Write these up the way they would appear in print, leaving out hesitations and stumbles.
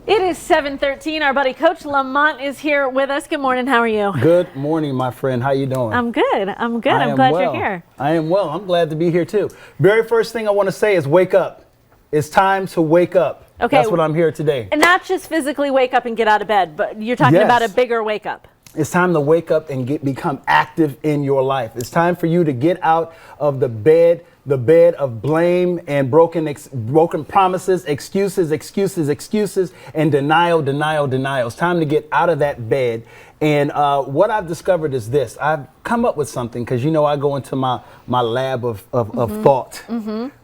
It is 7:13. Our buddy Coach Lamont is here with us. Good morning. How are you? Good morning, my friend. How you doing? I'm good. I'm glad you're here. I am well. I'm glad to be here too. Very first thing I want to say is wake up. It's time to wake up. Okay. That's what I'm here today. And not just physically wake up and get out of bed, but you're talking about a bigger wake up. It's time to wake up and become active in your life. It's time for you to get out of the bed of blame and broken promises, excuses, and denial. It's time to get out of that bed. And what I've discovered is this. I've come up with something because, you know, I go into my lab of thought,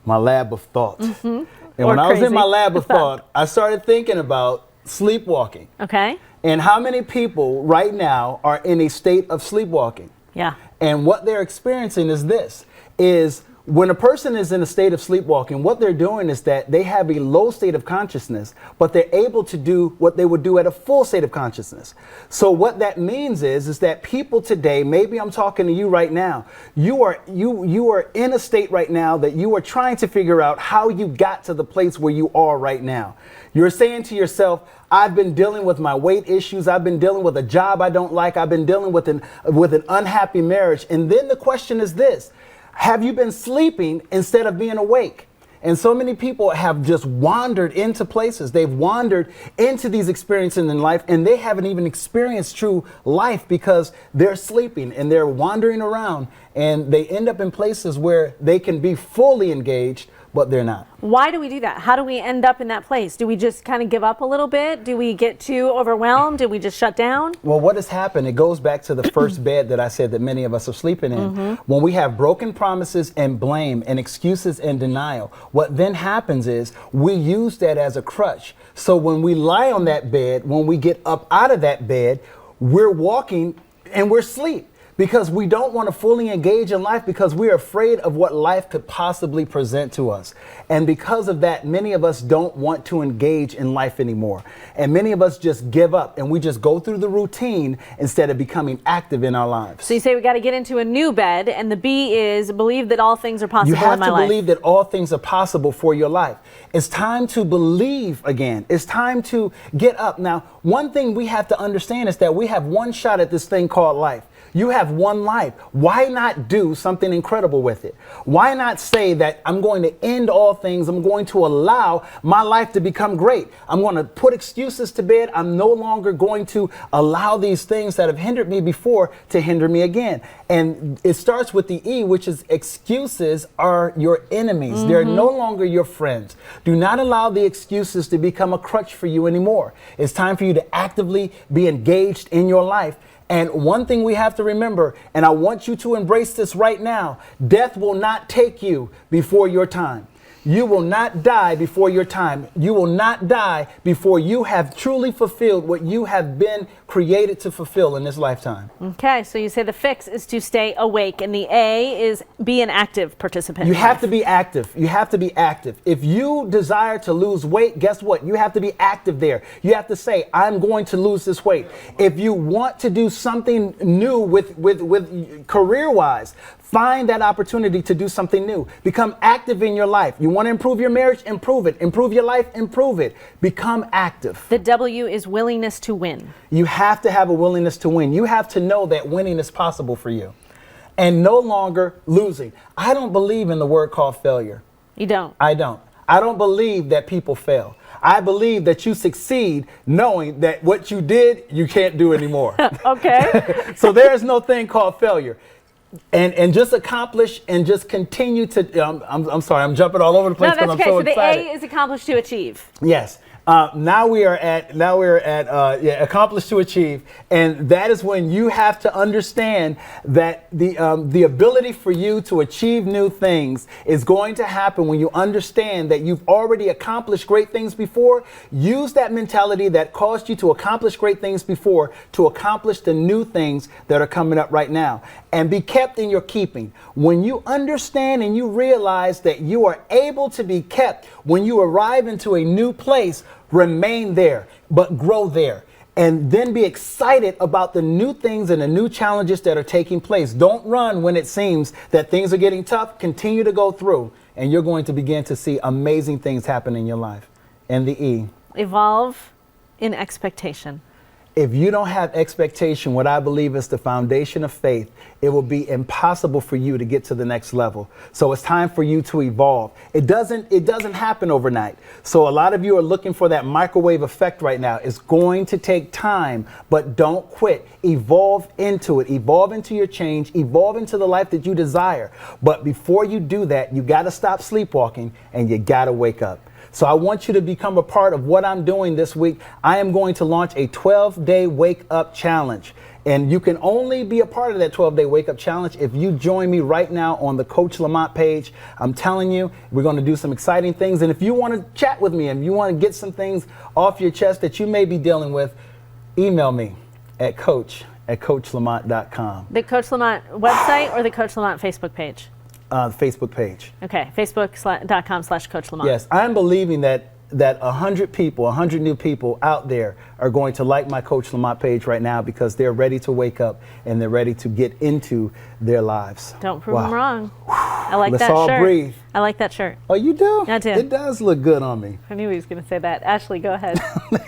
my lab of thought. And when I was in my lab of thought, I started thinking about sleepwalking. Okay. And how many people right now are in a state of sleepwalking? Yeah. And what they're experiencing is this, is when a person is in a state of sleepwalking, what they're doing is that they have a low state of consciousness, but they're able to do what they would do at a full state of consciousness. So what that means is that people today, maybe I'm talking to you right now, you are in a state right now that you are trying to figure out how you got to the place where you are right now. You're saying to yourself, I've been dealing with my weight issues. I've been dealing with a job I don't like. I've been dealing with an unhappy marriage. And then the question is this: have you been sleeping instead of being awake? And so many people have just wandered into places. They've wandered into these experiences in life, and they haven't even experienced true life because they're sleeping and they're wandering around, and they end up in places where they can be fully engaged, but they're not. Why do we do that? How do we end up in that place? Do we just kind of give up a little bit? Do we get too overwhelmed? Do we just shut down? Well, what has happened, it goes back to the first bed that I said that many of us are sleeping in. When we have broken promises and blame and excuses and denial, what then happens is we use that as a crutch. So when we lie on that bed, when we get up out of that bed, we're walking and we're asleep. Because we don't want to fully engage in life because we're afraid of what life could possibly present to us. And because of that, many of us don't want to engage in life anymore. And many of us just give up and we just go through the routine instead of becoming active in our lives. So you say we got to get into a new bed, and the B is believe that all things are possible in my life. You have to believe that all things are possible for your life. It's time to believe again. It's time to get up. Now, one thing we have to understand is that we have one shot at this thing called life. You have one life. Why not do something incredible with it? Why not say that I'm going to end all things? I'm going to allow my life to become great. I'm going to put excuses to bed. I'm no longer going to allow these things that have hindered me before to hinder me again. And it starts with the E, which is excuses are your enemies. They're no longer your friends. Do not allow the excuses to become a crutch for you anymore. It's time for you to actively be engaged in your life. And one thing we have to remember, and I want you to embrace this right now, death will not take you before your time. You will not die before your time. You will not die before you have truly fulfilled what you have been created to fulfill in this lifetime. Okay, so you say the fix is to stay awake, and the A is be an active participant. You have to be active. You have to be active. If you desire to lose weight, guess what? You have to be active there. You have to say, I'm going to lose this weight. If you want to do something new with career-wise, find that opportunity to do something new. Become active in your life. You want to improve your marriage? Improve it. Improve your life? Improve it. Become active. The W is willingness to win. You have to have a willingness to win. You have to know that winning is possible for you and no longer losing. I don't believe in the word called failure. You don't? I don't. I don't believe that people fail. I believe that you succeed knowing that what you did, you can't do anymore. Okay. So there is no thing called failure. And just accomplish and just continue to, I'm sorry, I'm jumping all over the place, no, that's but I'm okay. so So excited. the A is accomplish to achieve. Yes. Now we're at accomplish to achieve, and that is when you have to understand that the ability for you to achieve new things is going to happen when you understand that you've already accomplished great things before. Use that mentality that caused you to accomplish great things before to accomplish the new things that are coming up right now, and be kept in your keeping. When you understand and you realize that you are able to be kept when you arrive into a new place, remain there, but grow there. And then be excited about the new things and the new challenges that are taking place. Don't run when it seems that things are getting tough. Continue to go through, and you're going to begin to see amazing things happen in your life. And the E. Evolve in expectation. If you don't have expectation, what I believe is the foundation of faith, it will be impossible for you to get to the next level. So it's time for you to evolve. It doesn't happen overnight. So a lot of you are looking for that microwave effect right now. It's going to take time, but don't quit. Evolve into it. Evolve into your change. Evolve into the life that you desire. But before you do that, you got to stop sleepwalking and you got to wake up. So I want you to become a part of what I'm doing this week. I am going to launch a 12-day wake up challenge. And you can only be a part of that 12-day wake up challenge if you join me right now on the Coach Lamont page. I'm telling you, we're going to do some exciting things. And if you want to chat with me and you want to get some things off your chest that you may be dealing with, email me at coach@coachlamont.com. The Coach Lamont website or the Coach Lamont Facebook page? Facebook page. Okay, facebook.com/Coach Lamont. Yes, I'm believing that 100 people, 100 new people out there are going to like my Coach Lamont page right now because they're ready to wake up and they're ready to get into their lives. Don't prove them wrong. I like Let's that all shirt. breathe. I like that shirt. Oh, you do? I do. It does look good on me. I knew he was going to say that. Ashley, go ahead.